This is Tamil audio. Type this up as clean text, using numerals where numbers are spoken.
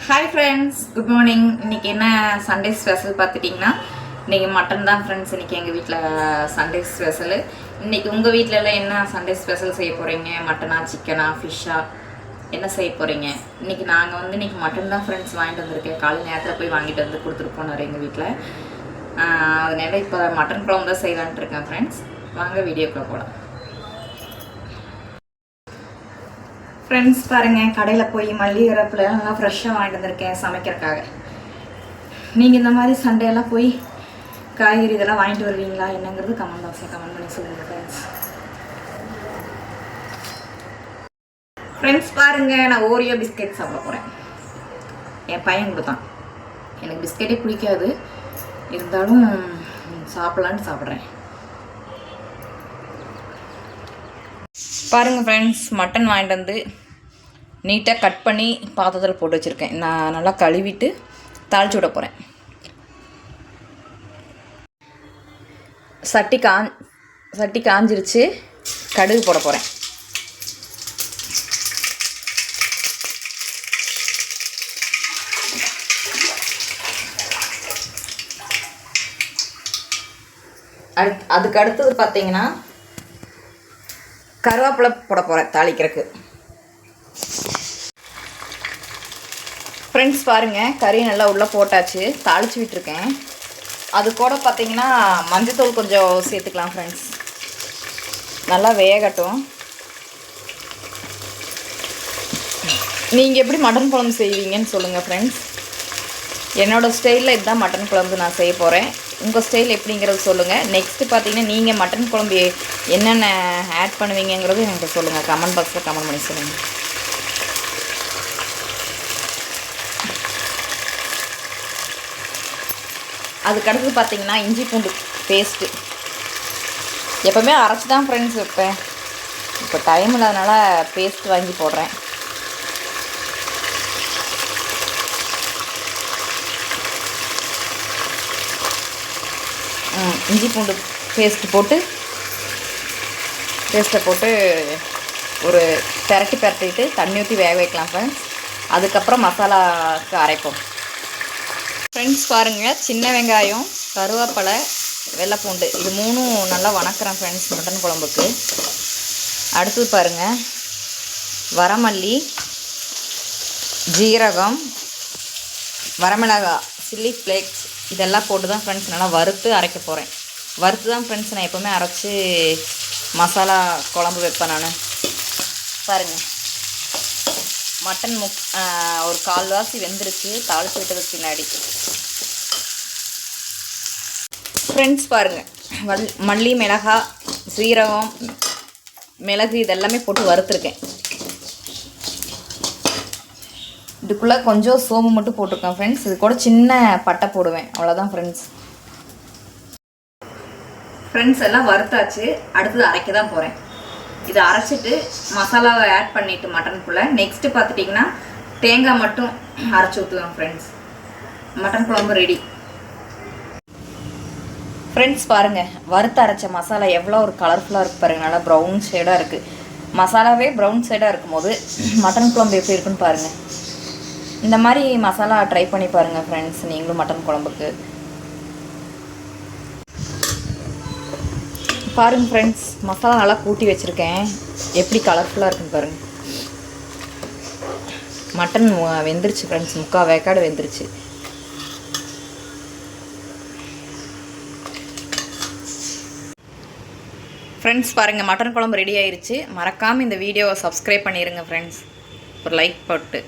Hi friends, good morning. இன்றைக்கி என்ன சண்டே ஸ்பெஷல் பார்த்துட்டிங்கன்னா, இன்றைக்கி மட்டன் தான் ஃப்ரெண்ட்ஸ். இன்றைக்கி எங்கள் வீட்டில் சண்டே ஸ்பெஷலு. இன்றைக்கி உங்கள் வீட்டிலலாம் என்ன சண்டே ஸ்பெஷல் செய்ய போகிறீங்க? மட்டனா, சிக்கனா, ஃபிஷ்ஷா, என்ன செய்ய போகிறீங்க? இன்றைக்கி நாங்கள் இன்றைக்கி மட்டன் தான் ஃப்ரெண்ட்ஸ் வாங்கிட்டு வந்திருக்கேன். காலையில் நேரத்தில் போய் வாங்கிட்டு வந்து கொடுத்துட்டு போனார் எங்கள் வீட்டில். அதனால இப்போ மட்டன் குழம்பு தான் செய்யலான்ட்டு இருக்கேன் ஃப்ரெண்ட்ஸ். வாங்க வீடியோக்குள்ளே போகலாம். ஃப்ரெண்ட்ஸ் பாருங்கள், கடையில் போய் மல்லிகை கருவேப்பிலை நல்லா ஃப்ரெஷ்ஷாக வாங்கிட்டு வந்திருக்கேன் சமைக்கிறதுக்காக. நீங்கள் இந்த மாதிரி சண்டேலாம் போய் காய்கறி இதெல்லாம் வாங்கிட்டு வருவீங்களா என்னங்கிறது கமெண்ட் பாக்ஸில் கமெண்ட் பண்ணி சொல்லுங்கள் ஃப்ரெண்ட்ஸ். பாருங்கள், நான் ஓரியோ பிஸ்கெட் சாப்பிட போகிறேன். என் பையன் கொடுத்தான். எனக்கு பிஸ்கெட்டே பிடிக்காது, இருந்தாலும் சாப்பிட்லான்னு சாப்பிட்றேன். பாருங்கள் ஃப்ரெண்ட்ஸ், மட்டன் வாங்கிட்டு வந்து நீட்டாக கட் பண்ணி பாத்திரத்தில் போட்டு வச்சுருக்கேன். நான் நல்லா கழுவிட்டு தாளித்து விட போகிறேன். சட்டி காஞ்சிருச்சு. கடுகு போட போகிறேன். அதுக்கு அடுத்தது பார்த்தீங்கன்னா கருவேப்பிலை போட போகிறேன் தாளிக்கிறதுக்கு. ஃப்ரெண்ட்ஸ் பாருங்கள், கறி நல்லா உள்ளே போட்டாச்சு, தாளித்து விட்டுருக்கேன். அது கூட பார்த்தீங்கன்னா மஞ்சத்தூள் கொஞ்சம் சேர்த்துக்கலாம் ஃப்ரெண்ட்ஸ். நல்லா வேகட்டும். நீங்கள் எப்படி மட்டன் குழம்பு செய்வீங்கன்னு சொல்லுங்கள் ஃப்ரெண்ட்ஸ். என்னோடய ஸ்டைலில் இதுதான் மட்டன் குழம்பு நான் செய்ய போகிறேன். உங்கள் ஸ்டைல் எப்படிங்கிறது சொல்லுங்கள். நெக்ஸ்ட்டு பார்த்தீங்கன்னா நீங்கள் மட்டன் குழம்பு என்னென்ன ஆட் பண்ணுவீங்கிறது எனக்கு சொல்லுங்கள். கமெண்ட் பாக்ஸில் கமெண்ட் பண்ணி சொல்லுங்கள். அதுக்கடுத்து பார்த்தீங்கன்னா இஞ்சி பூண்டு பேஸ்ட்டு எப்போவுமே அரைச்சி தான் ஃப்ரெண்ட்ஸ் வைப்பேன். இப்போ டைம் இல்லாதனால பேஸ்ட் வாங்கி போடுறேன். இஞ்சி பூண்டு பேஸ்ட்டை போட்டு ஒரு பிரட்டிட்டு தண்ணி ஊற்றி வேக வைக்கலாம் ஃப்ரெண்ட்ஸ். அதுக்கப்புறம் மசாலாவுக்கு அரைப்போம். ஃப்ரெண்ட்ஸ் பாருங்கள், சின்ன வெங்காயம், கருவேப்பிலை, வெள்ளைப்பூண்டு இது மூணும் நல்லா வணக்கிறேன் ஃப்ரெண்ட்ஸ் மட்டன் குழம்புக்கு. அடுத்தது பாருங்கள், வரமல்லி, ஜீரகம், வரமிளகாய், சில்லி ஃப்ளேக்ஸ் இதெல்லாம் போட்டு தான் ஃப்ரெண்ட்ஸ் நல்லா வறுத்து அரைக்க போகிறேன். வறுத்து தான் ஃப்ரெண்ட்ஸ் நான் எப்போவுமே அரைச்சி மசாலா குழம்பு வைப்பேன் நான். பாருங்கள், மட்டன் ஒரு கால்வாசி வெந்துருச்சு தாளித்து விட்டதுக்கு பின்னாடி. ஃப்ரெண்ட்ஸ் பாருங்கள், மல்லி, மிளகாய், சீரகம், மிளகு இதெல்லாமே போட்டு வறுத்துருக்கேன். இதுக்குள்ளே கொஞ்சம் சோம்பு மட்டும் போட்டிருக்கேன் ஃப்ரெண்ட்ஸ். இது கூட சின்ன பட்டை போடுவேன், அவ்வளோதான் ஃப்ரெண்ட்ஸ். எல்லாம் வறுத்தாச்சு. அடுத்தது அரைக்க தான் போகிறேன். இதை அரைச்சிட்டு மசாலாவை ஆட் பண்ணிவிட்டு மட்டனுக்குள்ளே நெக்ஸ்ட்டு பார்த்துட்டிங்கன்னா தேங்காய் மட்டும் அரைச்சி ஊற்றுவேன் ஃப்ரெண்ட்ஸ். மட்டன் குழம்பு ரெடி. ஃப்ரெண்ட்ஸ் பாருங்கள், வறுத்து அரைச்ச மசாலா எவ்வளோ ஒரு கலர்ஃபுல்லாக இருக்குது பாருங்கள். நல்லா ப்ரௌன் ஷேடாக இருக்குது. மசாலாவே ப்ரௌன் ஷேடாக இருக்கும்போது மட்டன் குழம்பு எப்படி இருக்குன்னு பாருங்கள். இந்த மாதிரி மசாலா ட்ரை பண்ணி பாருங்கள் ஃப்ரெண்ட்ஸ், நீங்களும் மட்டன் குழம்புக்கு. பாருங்கள் ஃப்ரெண்ட்ஸ், மசாலா நல்லா கூட்டி வச்சுருக்கேன். எப்படி கலர்ஃபுல்லாக இருக்குன்னு பாருங்கள். மட்டன் வெந்துருச்சு ஃப்ரெண்ட்ஸ், 3/4 வேக்காடு வெந்துருச்சு. ஃப்ரெண்ட்ஸ் பாருங்கள், மட்டன் குழம்பு ரெடி ஆயிடுச்சு. மறக்காமல் இந்த வீடியோவை சப்ஸ்கிரைப் பண்ணிடுங்க ஃப்ரெண்ட்ஸ். ஒரு லைக் போட்டு